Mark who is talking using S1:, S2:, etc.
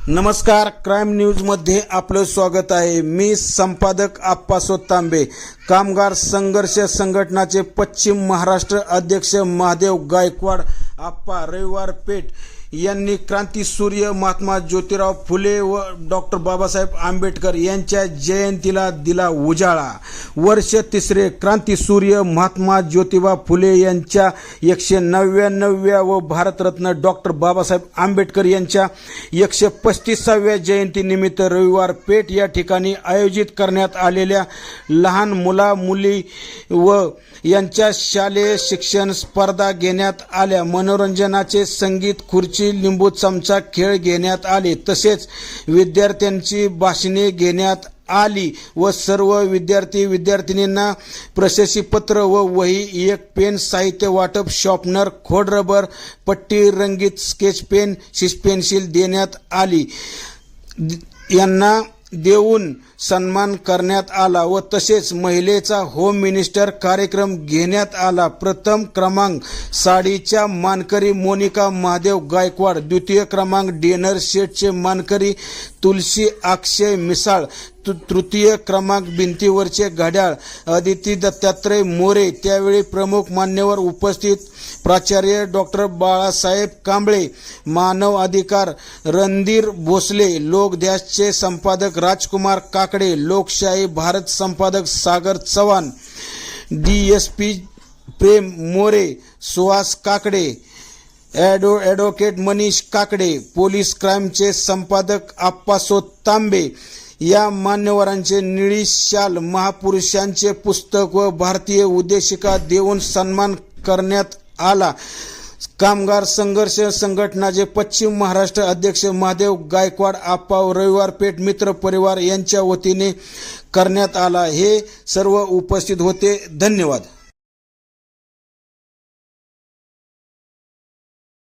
S1: नमस्कार, क्राईम न्यूजमध्ये आपलं स्वागत आहे। मी संपादक आप्पासो तांबे। कामगार संघर्ष संघटनाचे पश्चिम महाराष्ट्र अध्यक्ष महादेव गायकवाड आप्पा रविवार पेठ यांनी क्रांतीसूर्य महात्मा ज्योतिराव फुले व डॉक्टर बाबासाहेब आंबेडकर यांच्या जयंतीला दिला उजाळा। वर्ष तिसरे क्रांतीसूर्य महात्मा ज्योतिबा फुले यांच्या 199व्या व भारतरत्न डॉक्टर बाबासाहेब आंबेडकर यांच्या 135व्या जयंतीनिमित्त रविवार पेठ या ठिकाणी आयोजित करण्यात आलेल्या लहान मुला मुली व यांच्या शालेय शिक्षण स्पर्धा घेण्यात आल्या। मनोरंजनाचे संगीत खुर्ची लिंबू चमचा खेळ घेण्यात आले। तसेच विद्यार्थ्यांची भाषणे घेण्यात आली व सर्व विद्यार्थी विद्यार्थिनींना प्रशस्तीपत्र व वही, एक पेन, साहित्य वाटप, शॉर्पनर, खोडरबर, पट्टी, रंगीत स्केच पेन, शिस पेन्सिल देण्यात आली। यांना देऊन सन्मान करण्यात आला व तसेच महिलेचा होम मिनिस्टर कार्यक्रम घेण्यात आला। प्रथम क्रमांक साडीच्या मानकरी मोनिका महादेव गायकवाड, द्वितीय क्रमांक डिनर सेटचे मानकरी तुलसी अक्षय मिसाळ, तृतीय क्रमांक भिंतीवरचे घड्याळ अदिती दत्तात्रय मोरे। त्यावेळी प्रमुख मान्यवर उपस्थित प्राचार्य डॉक्टर बाळासाहेब कांबळे, मानव अधिकार रणधीर भोसले, लोकध्यासचे संपादक राजकुमार काकडे, लोकशाही भारत संपादक सागर चव्हाण, DSP प्रेम मोरे, सुहास काकडे, ॲडव्होकेट मनीष काकडे, पोलीस क्राईमचे संपादक आप्पासो तांबे या मान्यवरांचे निळी शाल, महापुरुषांचे पुस्तक व भारतीय उद्देशिका देऊन सन्मान करण्यात आला। कामगार संघर्ष संघटनाचे पश्चिम महाराष्ट्र अध्यक्ष महादेव गायकवाड आप्पा रविवार पेठ मित्र परिवार यांच्या वतीने करण्यात आला। हे सर्व उपस्थित होते। धन्यवाद।